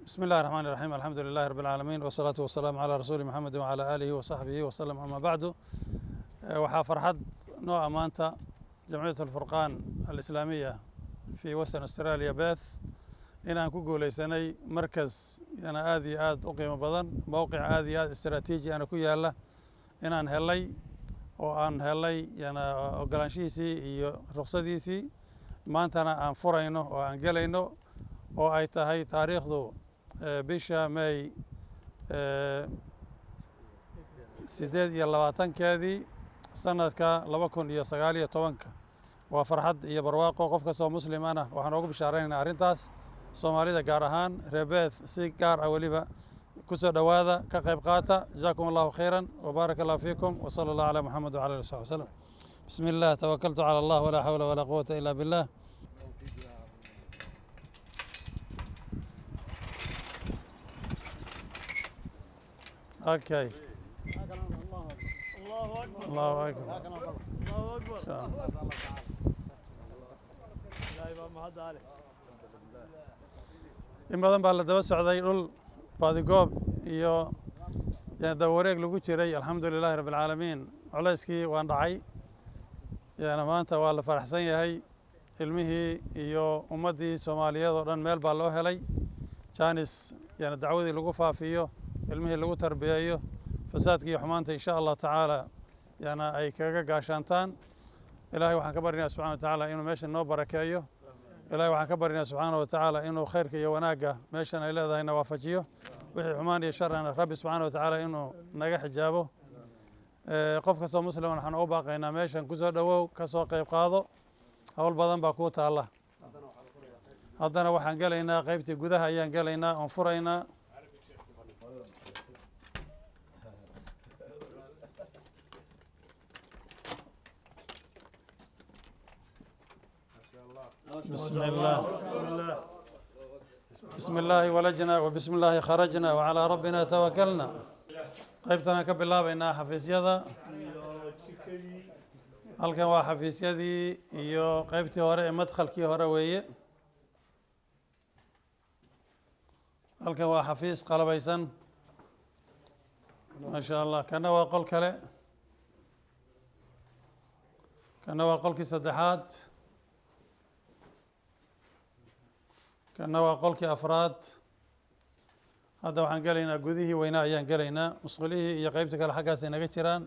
بسم الله الرحمن الرحيم الحمد لله رب العالمين والصلاة والسلام على رسول محمد وعلى آله وصحبه وسلم أما بعد waxaa farxad noo ammaanta jamciyat alfurqaan alislaamiya fi western australia Perth inaan ku guuleysanay markas yana aad iyo aad u qiimo badan mowqic aad iyo aad istiraatiiji ana ku yaala inaan helay oo aan helay yana ogolaanshihiisii iyo ruqsadiisii maantana aan furayno oo aan gelayno oo ay tahay taariikhdu bisha May 28 sanadka 2019 waa farxad iyo barwaaqo qof kastoo muslim ana waxaan ugu bishaaraynaynaa arrintaas Soomaalida gaar ahaan reer Perth si gaar ah waliba ku soo dhawaada ka qayb qaata jazaakum Allahu khayran wa barakallahu fiikum wa sallallahu ala Muhammad wa ala alihi wa sallam bismillah tawakkaltu ala Allah wa la hawla wa la quwwata illa billah Okay. الله أكبر in badan baa la daba socday dhul baadigoob iyo dawareeg lagu jiray alxamdulilaahi rabbil caalamiin culayskii waan dhacay maanta waa la faraxsan yahay ilmihii iyo ummaddii Soomaaliyeed oo dhan meel baa loo helay jaanis dacwadii lagu faafiyo ilmihii lagu tarbiyeeyo fasaadkii iyo xumaanta insha Allah tacaala ay kaga gaashaantaan ilaahay waxaan ka baryaynaa subxaana wa tacaala inuu meeshan noo barakeeyo ilaahay waxaan ka baryaynaa subxaana wa tacaala inuu khayrka iyo wanaagga meeshan ay leedahayna waafajiyo wixii xumaan iyo sharana rabbi subxaana wa tacaala inuu naga xijaabo qof kastoo muslim waxaan u baaqaynaa meeshan ku soo dhawow ka soo qayb qaado hawl badan baa kuu taalla haddana waxaan gelaynaa qaybtii gudaha ayaan gelaynaa oon furaynaa بسم الله ولجنا وبسم الله خرجنا وعلى ربنا توكلنا qaybtana ka bilaabaynaa xafiisyada halkan waa xafiisyadii iyo qaybtii hore ee madkhalkii hore weeye halkan waa xafiis qalabaysan ma sha Allah kana waa qol kale kana waa qolkii saddexaad kana waa qolkii afraad hadda waxaan gelaynaa gudihii weynaa ayaan gelaynaa musqulihii iyo qaybta kale xaggaas ay naga jiraan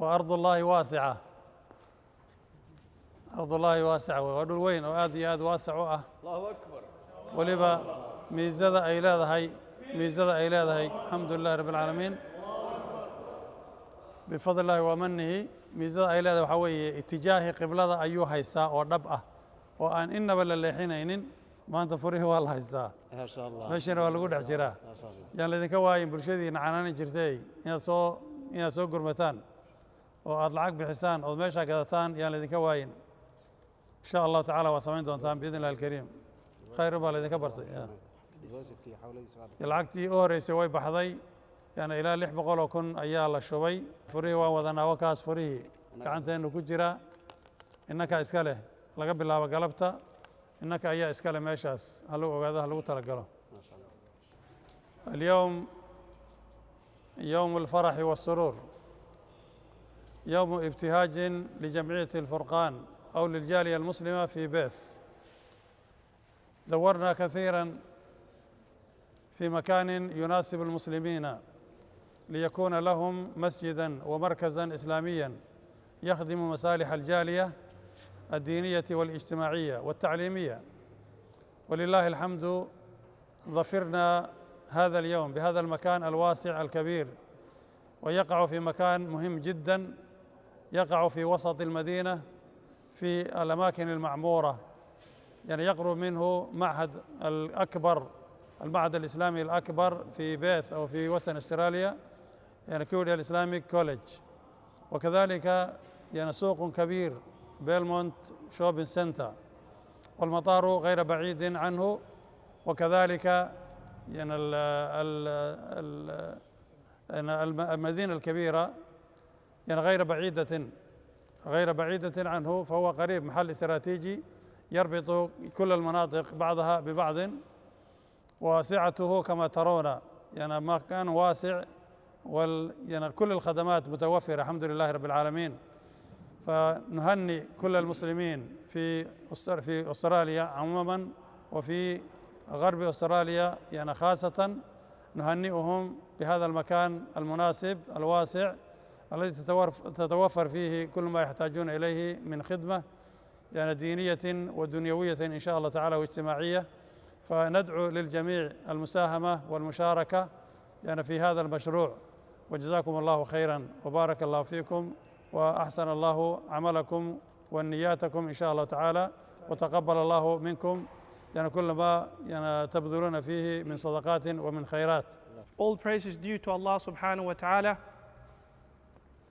waa ardullaahi waasica ardullaahi waasica waa dhul weyn oo aad iyo aad waasic u ah Allahu akbar waliba miisada ay leedahay alxamdulillahi rabbil caalamiin bifadlillahi wa mannihi miisada ay leedahay waxaa weeye itijaahi qiblada ayuu haystaa oo dhab ah oo aan innaba la leexinaynin maanta furihii waa la haystaa meeshana waa lagu dhex jiraa yaan laydinka waayin bulshadiina canaanin jirtay inaad soo gurmataan oo aad lacag bixisaan ood meeshaa gadataan yaan laydinka waayin insha allahu tacaala waa samayn doontaan biidn illahi alkariim khayr baa laydinka bartay lacagtii u horeysay way baxday ilaa 600 kun ayaa la shubay furihii waan wadanaa wakaas furihii gacanteenu ku jira innaka iska leh laga bilaabo galabta innaka ayaa iska leh meeshaas halu ogaado lagu talagalo اليوم يوم الفرح والسرور يوم ابتهاج لجمعية الفرقان أو للجالية المسلمة في بيرث دورنا كثيرا في مكان يناسب المسلمين ليكون لهم مسجدا ومركزا إسلاميا يخدم مصالح الجالية الدينية والاجتماعية والتعليمية ولله الحمد ظفرنا هذا اليوم بهذا المكان الواسع الكبير ويقع في مكان مهم جدا يقع في وسط المدينة في الأماكن المعمورة يقرب منه معهد الأكبر المعهد الإسلامي الأكبر في بيرث أو في وسترن أستراليا كوريا الإسلاميك كوليج وكذلك سوق كبير بيلمونت شوبين سنتر والمطار غير بعيد عنه وكذلك المدينة الكبيرة غير بعيدة عنه فهو قريب محل استراتيجي يربط كل المناطق بعضها ببعض وسعته كما ترون يعني مكان واسع يعني كل الخدمات متوفرة الحمد لله رب العالمين. فنهني كل المسلمين في أستراليا عموما وفي غرب أستراليا يعني خاصة، نهنئهم بهذا المكان المناسب الواسع الذي تتوفر فيه كل ما يحتاجون إليه من خدمة يعني دينية ودنيوية إن شاء الله تعالى واجتماعية. فندعو للجميع المساهمة والمشاركة يعني في هذا المشروع. وجزاكم الله خيرا وبارك الله فيكم وأحسن الله عملكم ونياتكم إن شاء الله تعالى، وتقبل الله منكم يعني كل ما يعني تبذلون فيه من صدقات ومن خيرات. All praise is due to Allah subhanahu wa ta'ala,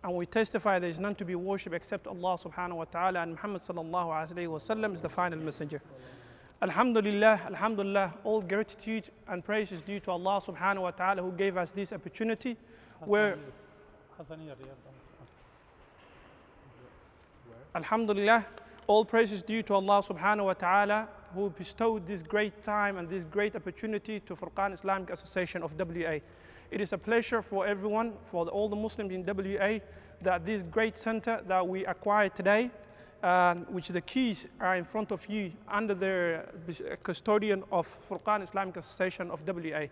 and we testify there is none to be worshipped except Allah subhanahu wa ta'ala, and Muhammad sallallahu alayhi wa sallam is the final messenger. Alhamdulillah, alhamdulillah, all gratitude and praise is due to Allah subhanahu wa ta'ala who gave us this opportunity where Alhamdulillah, all praise is due to Allah subhanahu wa ta'ala who bestowed this great time and this great opportunity to Furqan Islamic Association of WA. It is a pleasure for everyone, for all the Muslims in WA, that this great center that we acquired today, which the keys are in front of you under the custodian of Furqan Islamic Association of WA.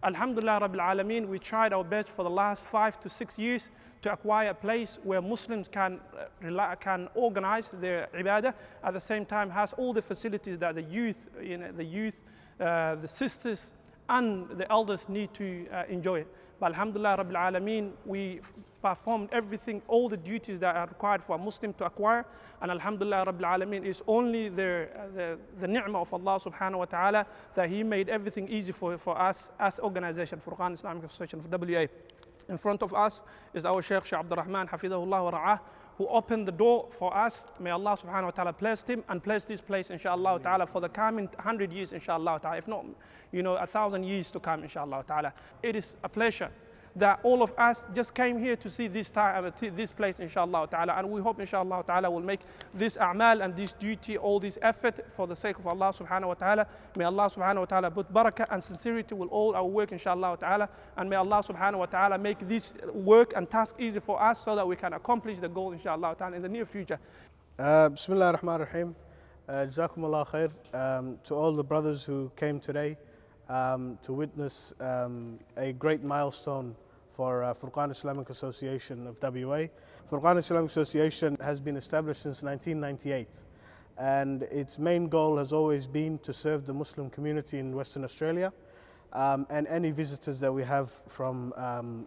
Alhamdulillah Rabbil Alameen, we tried our best for the last 5 to 6 years to acquire a place where Muslims can organize their ibadah, at the same time has all the facilities that the youth, the sisters and the elders need to enjoy it. But Alhamdulillah Rabbil Alameen, we performed everything, all the duties that are required for a Muslim to acquire. And Alhamdulillah Rabbil Alameen is only the ni'mah of Allah subhanahu wa ta'ala that He made everything easy for us as organization, Furqan Islamic Association of WA. In front of us is our Shaykh Abdul Rahman, Hafidahullah wa Ra'ah, who opened the door for us. May Allah subhanahu wa ta'ala bless him and bless this place, inshallah ta'ala, for the coming 100 years, inshallah ta'ala, if not, 1,000 years to come, inshallah ta'ala. It is a pleasure that all of us just came here to see this place, inshallah ta'ala, and we hope, inshallah ta'ala, will make this a'mal and this duty, all this effort for the sake of Allah subhanahu wa ta'ala. May Allah subhanahu wa ta'ala put barakah and sincerity with all our work, inshallah ta'ala, and may Allah subhanahu wa ta'ala make this work and task easy for us so that we can accomplish the goal, inshallah ta'ala, in the near future. Bismillah ar-Rahman ar-Rahim. Jazakumullah khair to all the brothers who came today to witness a great milestone for Furqan Islamic Association of WA. Furqan Islamic Association has been established since 1998, and its main goal has always been to serve the Muslim community in Western Australia and any visitors that we have from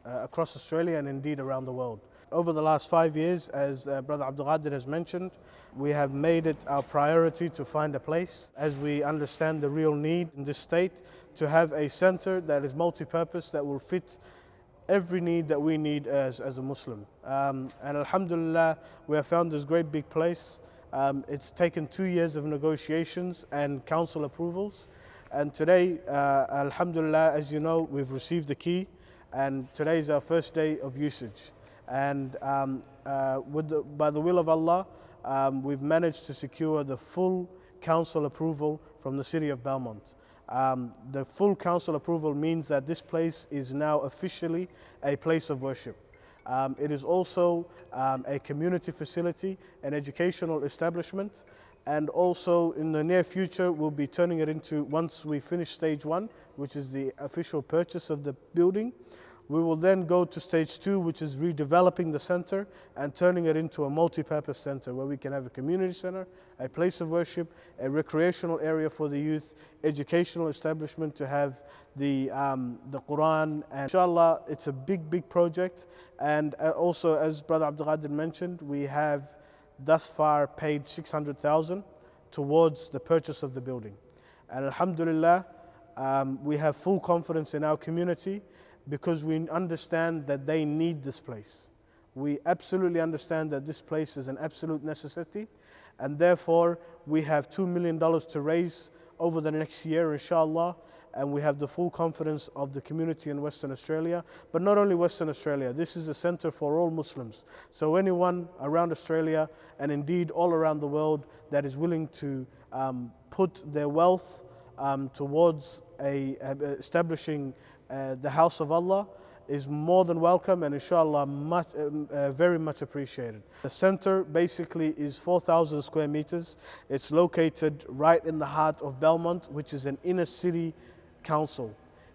across Australia and indeed around the world. Over the last 5 years, as Brother Abdul Qadir has mentioned, we have made it our priority to find a place, as we understand the real need in this state to have a center that is multi-purpose, that will fit every need that we need as a Muslim. And Alhamdulillah, we have found this great big place. It's taken 2 years of negotiations and council approvals. And today, Alhamdulillah, as you know, we've received the key, and today is our first day of usage. And by the will of Allah, we've managed to secure the full council approval from the city of Belmont. The full council approval means that this place is now officially a place of worship. It is also a community facility, an educational establishment, and also in the near future we'll be turning it into, once we finish stage 1, which is the official purchase of the building, we will then go to stage 2, which is redeveloping the center and turning it into a multi-purpose center where we can have a community center, a place of worship, a recreational area for the youth, educational establishment to have the Quran. And inshallah, it's a big project. And also, as Brother Abdul Qadir mentioned, we have thus far paid 600,000 towards the purchase of the building. And Alhamdulillah, we have full confidence in our community, because we understand that they need this place. We absolutely understand that this place is an absolute necessity, and therefore we have $2 million to raise over the next year, inshallah, and we have the full confidence of the community in Western Australia. But not only Western Australia, this is a center for all Muslims. So anyone around Australia, and indeed all around the world, that is willing to put their wealth towards establishing the house of Allah is more than welcome and inshallah very much appreciated. The center basically is 4,000 square meters. It's located right in the heart of Belmont, which is an inner city council.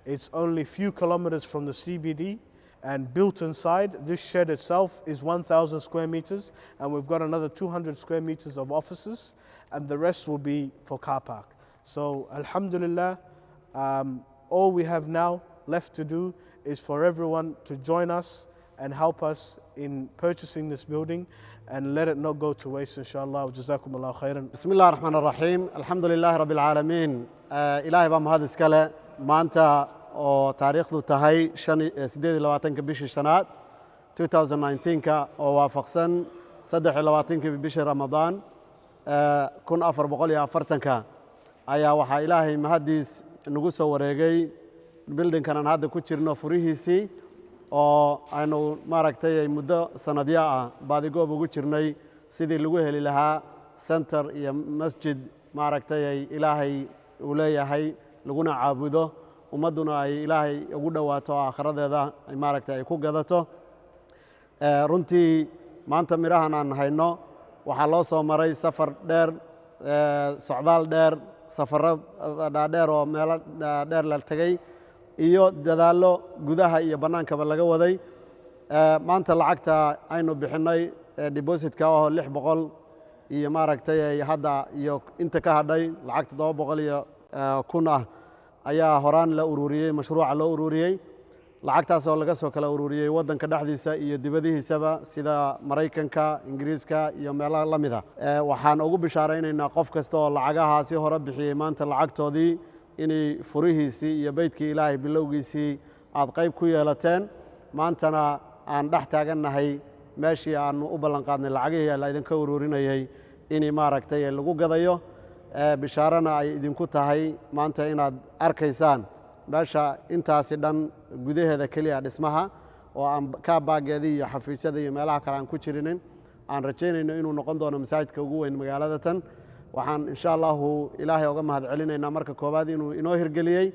It's only a few kilometers from the CBD, and built inside, this shed itself is 1,000 square meters, and we've got another 200 square meters of offices, and the rest will be for car park. So alhamdulillah, all we have now left to do is for everyone to join us and help us in purchasing this building and let it not go to waste, inshallah. Jazakum Allah khairan. Bismillah ar-Rahman ar-Rahim. Alhamdulillah Rabbil Alameen. Ilaahay baa mahad iskale. Maanta oo taariikhdu tahay 28 bishii shanaad 2019 oo waafaqsan 23 bishii Ramadaan 1440 ayaa waxaa Ilaahay mahadiis nagu soo wareegay buildingkan aan hadda ku jirno furihiisii oo aynu maaragtay muddo sanadyo ah baadigoob ugu jirnay sidii lagu heli lahaa center iyo masjid maaragtay Ilaahay uu leeyahay laguna caabudo ummaduna ay Ilaahay ugu dhawaato aakhiradeeda ay maaragtay ay ku gadato runtii maanta mirahan aan hayno waxaa loo soo maray safar dheer socdaal dheer safarro dheer oo meelo dheer la tagay iyo dadaallo gudaha iyo bannaankaba laga waday maanta lacagta aynu bixinay depositka oo 600 iyo maaragtay hadda iyo inta ka hadhay lacagta 700 iyo kun ah ayaa horaan la ururiyay mashruuca loo ururiyay lacagtaas oo laga soo kala ururiyay wadanka dhaxdiisa iyo dibadihiisaba sida Mareykanka Ingiriiska iyo meelaha la mid ah waxaan ugu bishaaraynaynaa qof kasta oo lacagahaasi hore bixiyay maanta lacagtoodii inay furihiisii iyo beydkii Ilaahay bilowgiisii aad qayb ku yeelateen maantana aan dhex taagannahay meeshii aan u ballan qaadnay lacagihii la idinka ururinayay inay maaragtay lagu gadayo bishaarana ay idinku tahay maanta inaad arkaysaan meesha intaasi dhan gudaheeda kaliya dhismaha oo aan ka baageedii iyo xafiisyada iyo meelaha kale aan ku jirinin aan rajaynayno inuu noqon doono masaajidka ugu weyn magaaladan waxaan insha Allah Ilaahay uga mahad celinaynaa marka koobaad inuu inoo hirgeliyay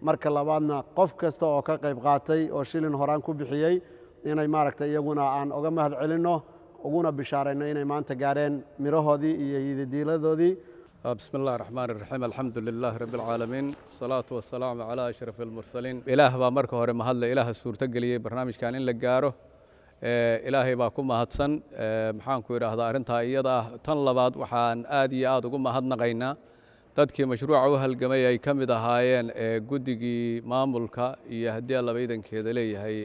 marka labaadna qof kasta oo ka qayb qaatay oo shilin horaan ku bixiyay inay maaragtay iyaguna aan uga mahad celino uguna bishaarayno inay maanta gaareen mirahoodii iyo yididiiladoodii بسم الله الرحمن الرحيم الحمد لله رب العالمين الصلاة والسلام على أشرف المرسلين إله با marka hore mahad la ilaah suurta galiyay barnaamijkan in la gaaro ilaahay baa ku mahadsan maxaan ku yiraahdaa arinta iyada tan labaad waxaan aad iyo aad ugu mahadnaqaynaa dadkii mashruuca u halgamay ay kamid ahaayeen guddigii maamulka iyo hadii la baydankeeda leeyahay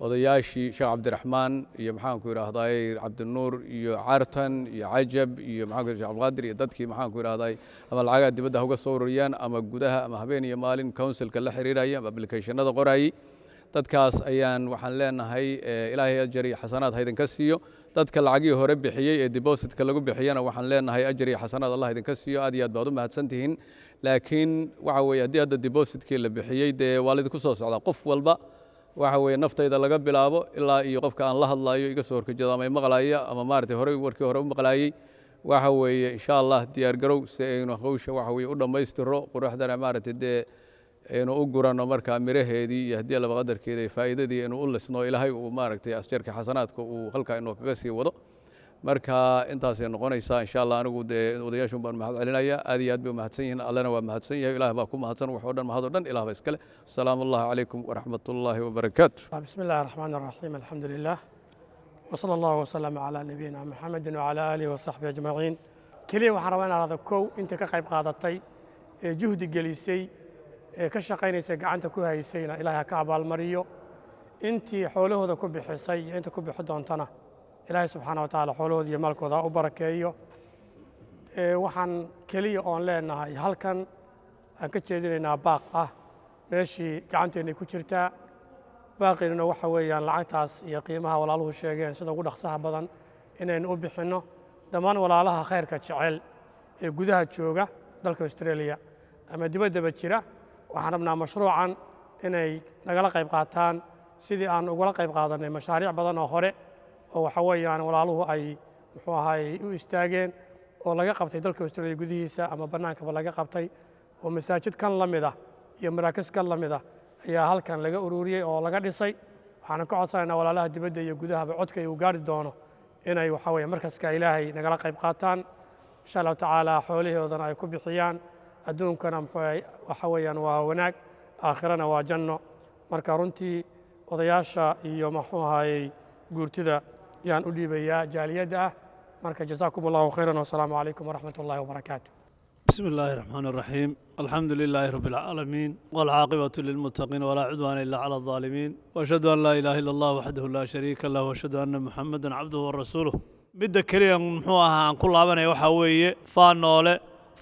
odayaashii Sheekh Cabdiraxmaan iyo maxaan ku yiraahdaa Cabdinuur iyo Cartan iyo Cajab iyo maxaan ku yiraahdaa Abqaadir iyo dadkii maxaan ku yiraahdaa ama lacag dibadda uga soo ururiyaan ama gudaha ama habeen iyo maalin councilka la xiriiraya applicationada qorayay dadkaas ayaan waxaan leenahay Ilaahay ajri xasanaad haydan ka siiyo dadka lacagii hore bixiyay ee depositka lagu bixiyana waxaan leenahay ajri xasanaad Allah idin ka siiyo aad iyo aad baad u mahadsantihiin laakiin waxa weeye hadii hadda depositkii la bixiyay de waalid ku soo socda qof walba waxa weeye naftayda laga bilaabo ilaa iyo qofka aan la hadlayo iga soo horjeedo ama maqlaaya ama maartay hore warkii hore u maqlaayay waxa weeye insha Allah diyaar garow si aynu hawsha waxa weeye u dhameystiro quruxdana maartay de aynu u gurano marka miraheedii iyo hadii laba qadarkeeda faa'iidadii inuu u lisno Ilaahay uu maartay asjarka xasanaadka uu halka inuu kaga sii wado marka intaas ay noqonaysaa insha Allah anigu odayaashu baan mahad celinaya aad iyo aad bay mahadsan yihiin Allahna waa mahadsan yahay Ilaahay baa ku mahadsan wax oo dhan mahad oo dhan Ilaahay baa iskale salaamu alaykum wa rahmatullahi wa barakaatuh bismillahir rahmanir rahim alhamdulillah wa sallallahu wa sallama ala nabiyyina muhammadin wa ala alihi wa sahbihi ajma'in kaliya waxaan rabaa inaad kow inta ka qayb qaadatay ee juhdi gelisay ee ka shaqeynaysa gacanta ku haysayna Ilaahay ka abaal mariyo intii xoolahooda ku bixisay inta ku bixi doontana Ilaahay subhanahu wa ta'ala xoolahooda iyo maalkooda u barakeeyo waxaan kaliya oon leenahay halkan aan ka jeedinaynaa baaq ah meeshii gacanteena ku jirtaa baaqina waxa weeyaan lacagtaas iyo qiimaha walaaluhu sheegeen sida ugu dhaqsaha badan inaynu u bixino dhammaan walaalaha khayrka jecel ee gudaha jooga dalka Australia ama dibadda jira waxaan rabnaa mashruucan inay nagala qayb qaataan sidii aan uga qayb qaadanay mashaariic badan oo hore oo waxa weeyaan walaaluhu ay muxuu ahaay u istaageen oo laga qabtay dalka Australia gudihiisa ama bannaankaba laga qabtay oo masaajid kan la mid ah iyo maraakis kan la mid ah ayaa halkan laga ururiyey oo laga dhisay waxaan ka codsanaynaa walaalaha dibadda iyo gudahaba codka uu gaari doono inay waxa weeye markaska ilaahay nagala qayb qaataan insha Allah taala xoolahoodana ay ku bixiyaan adduunkana waxa weeyaan waa wanaag aakhirana waa janno marka runtii odayaasha iyo maxuu ahaayey guurtida yaan u dhiibayaa jaaliyada ah marka jazaakumullahu khayran wa salaamu calaykum waraxmatullaahi wabarakaatuh بسم الله الرحمن الرحيم الحمد لله رب العالمين والعاقبة للمتقين ولا عدوان إلا على الظالمين وأشهد أن لا إله إلا الله وحده لا شريك له وأشهد أن محمدا عبده ورسوله بدأ كريم محوها عن كل عبنا وحوية فانولة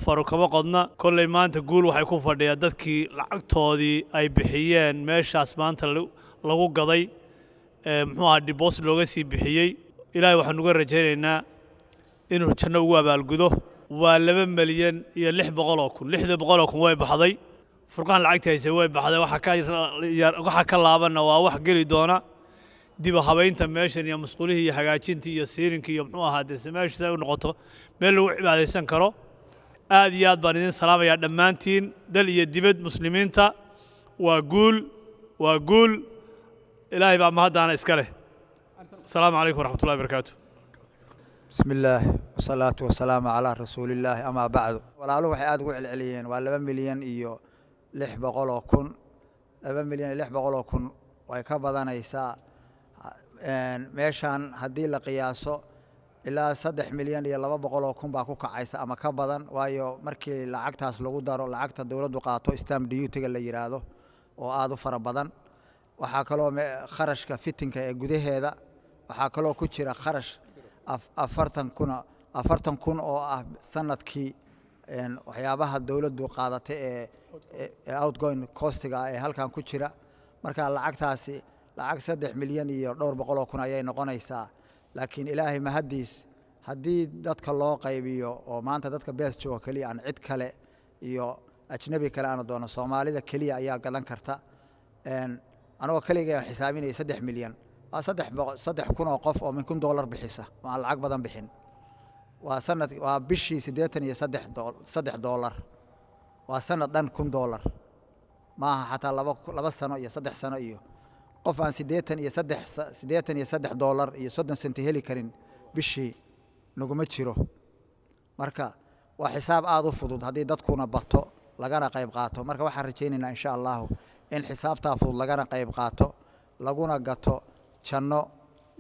فركما قدنا كل ما أنت تقول وحيكون فردي دتكي لعقتودي أي بحيان ماشي أسمان لو قضي محوها ديبوس لوجسي بحيي إلهي وحنقول رجالنا إنه تنوع بالجده ولبن مليون يا لح بقولكم لحد بقولكم وين بحضي فرقان العقتي يسوي بحضي waxa ka laabana waa wax gali doona dib u habeynta meeshan iyo mas'uuliyadda iyo hagaajinta iyo siirinka iyo muxuu ahaa meesha ay u noqoto meel lagu cibaadeysan karo aad iyo aad baan idin salaamayaa dhammaantiin dal iyo dibad muslimiinta waa guul ilaahay baa mahadana iska leh assalaamu calaykum waraxmatullaahi wabarakaatuh بسم الله والصلاة والسلام على رسول الله أما بعد ولا له حياد قول العليين ولا مليون إيو لح بقولوا كن 2 مليون لح بقولوا كن ويكبدنا يسا meeshan haddii la qiyaaso ilaa 3 milyan iyo 2 boqol oo kun baa ku kacaysa ama ka badan waayo markii lacagtaas lagu daro lacagta dawladdu qaato stamp duty-ga la yiraahdo oo aad u fara badan waxa kale oo kharashka fittingka ee gudaheeda waxa kale oo ku jira kharash 40 kun oo ah sanadkii waxyaabaha dawladdu qaadatay ee outgoing costiga ee halkan ku jira marka lacagtaasi lacag 3 milyan iyo dhowr boqol oo kun ayay noqonaysaa laakiin ilaahay mahadiis haddii dadka loo qaybiyo oo maanta dadka bees jooga kaliya aan cid kale iyo ajnabi kale aan doono Soomaalida kaliya ayaa gadan karta anoo kaliya aan xisaabinay 3 milyan 3 kun oo qof oo min $1 bixisa waa lacag badan bixin waa sanad waa bishii $83 waa sanad dhan $1 maaha xataa 2 sano iyo 3 sano iyo qof aan $83 iyo 30 senti heli karin bishii naguma jiro marka waa xisaab aad u fudud haddii dadkuna bato lagana qayb qaato marka waxaan rajaynaynaa insha Allah in xisaabta fudud lagana qayb qaato laguna gato janno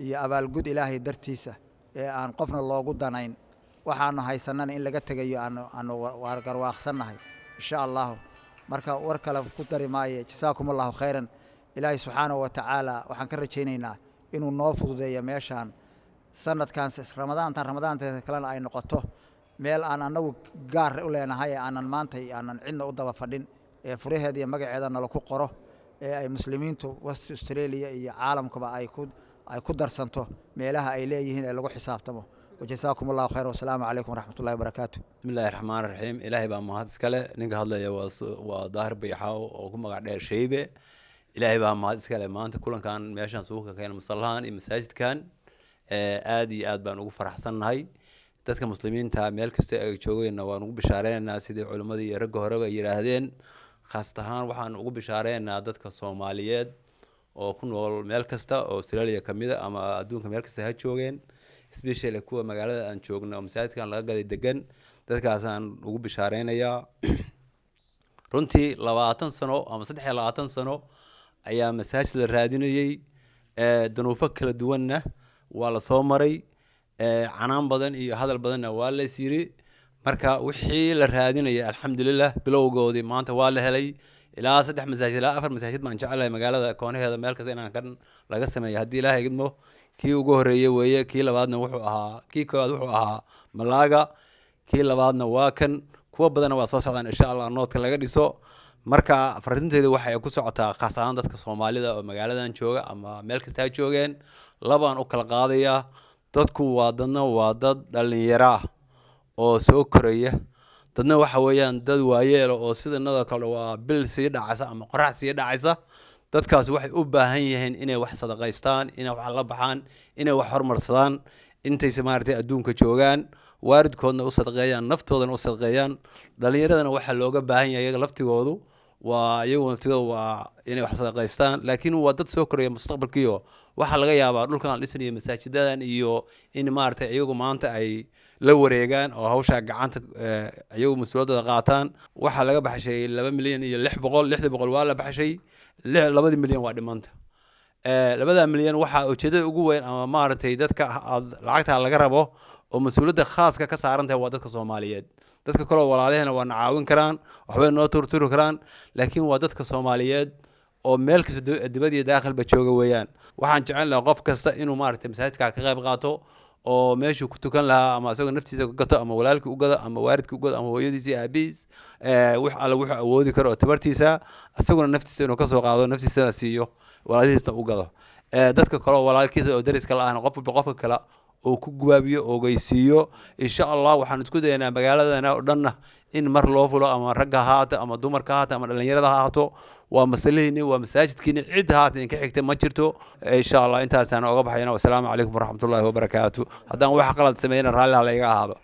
iyo abaalgud ilaahay dartiisa ee aan qofna loogu danayn waxaanu haysanana in laga tagayo aanu garwaaqsanahay insha Allah marka war kale ku dari maayo jazaakumullahu khayran ilaahay subhanahu wa ta'ala waxaan ka rajaynaynaa inuu noo fududeeyo meeshan sanadkan ramadaanteeda kalena ay noqoto meel aan anagu gaar u leenahay aanan maanta aanan cidna u daba fadhin ee furaheeda iyo magaceedana la ku qoro ee ay muslimiintu West Australia iyo caalamkaba ay ku darsanto meelaha ay leeyihiin ee lagu xisaabtamo wajazaakumullahu khayr wa salaamu calaykum waraxmatullaahi wabarakaatuh bismillaahir rahmaanir rahiim ilaahay baa mahad iskale ninka hadlaya waa daahir bayxaaw oo ku magac dheer shaybe ilaahay baa mahad iskale maanta kulankan meeshan suuqa keen masallahan iyo masaajidkan aad iyo aad baan ugu faraxsanahay dadka muslimiinta meel kasta ay joogayna waan ugu bishaareynaa sidii culimadii iyo ragga horeba yiraahdeen khaas ahaan waxaan ugu bishaareynaa dadka Soomaaliyeed oo ku nool meel kasta oo Australia kamida ama adduunka meel kasta ha joogeen especially kuwa magaalada aan joogno masaajidkan laga gaday deggan dadkaas aan ugu bishaareynaya runtii 20 sano ama 23 sano ayaa masaajid la raadinayay danuufo kala duwanna waa la soo maray canaan badan iyo hadal badanna waa la siiri marka wixii la raadinayay alxamdulillah bilowgoodii maanta waa la helay ilaa 3 masaajid ilaa 4 masaajid baan jecelahay magaalada koonaheeda meel kasta inaan kan laga sameeyo haddii ilaahay idmo kii ugu horeeyay weeye kii labaadna wuxuu ahaa kii koowaad wuxuu ahaa malaaga kii labaadna waa kan kuwa badan waa soo socdaan insha Allah noodka laga dhiso marka farinteedu waxay ku socotaa khaas ahaan dadka Soomaalida oo magaaladan jooga ama meel kasta joogeen labaan u kala qaadaya dadku waa dad dhalinyaro ah oo soo koraya dadna waxa weeyaan dad waayeel oo sidanada kale waa bil sii dhacaysa ama qorax sii dhacaysa dadkaas waxay u baahan yihiin inay wax sadaqaystaan inay wax la baxaan inay wax hormarsadaan intay samaartay adduunka joogaan waalidkoodna u sadaqeeyaan naftoodana u sadaqeeyaan dhalinyaradana waxaa looga baahan yahay iyaga laftigoodu waa iyagu naftigooda waa inay wax sadaqaystaan laakiin waa dad soo koraya mustaqbalkiiyo waxaa laga yaabaa dhulkan aan dhisanayo masaajidadan iyo in maaragtay iyagu maanta ay la wareegaan oo hawshaa gacanta iyagu mas-uuliyadooda qaataan waxaa laga baxshay 2 milyan iyo 600 waa la baxshay 2 milyan waa dhimanta 2 milyan waxaa ujeedada ugu weyn ama maaragtay dadka lacagta laga rabo oo mas-uuliyadda khaaska ka saaran tahay waa dadka Soomaaliyeed dadka kale walaalahena waa caawin karaan waxbay noo turturi karaan laakiin waa dadka Soomaaliyeed oo meel kasta dibadda iyo daaqilba jooga weeyaan waxaan jecel lahaa qof kasta inuu maaragtay masaajidka ka qayb qaato oo meeshuu ku tukan lahaa ama asagoo naftiisa ku gato ama walaalkii u gado ama waalidkii u gado ama hooyadiisa aabiis wax alla wuxuu awoodi karo oo tabartiisa asaguna naftiisa inuu ka soo qaado naftiisana siiyo walaalihiisna u gado dadka kale oo walaalkiisa oo dariska la-aan qofka kale oo ku gubaabiyo oo geysiiyo insha Allah waxaan isku daynaa magaaladan oo dhanna in mar loo fulo ama ragga haata ama dumarka haata ama dhalinyarada haato waa mas'alihiin waa masaajidkiina cid haata in ka xigta ma jirto insha Allah intaasaan uga baxayna wassalaamu calaykum waraxmatullaahi wabarakaatuh haddaan wax qalad sameeyna raalli ha la iga ahaado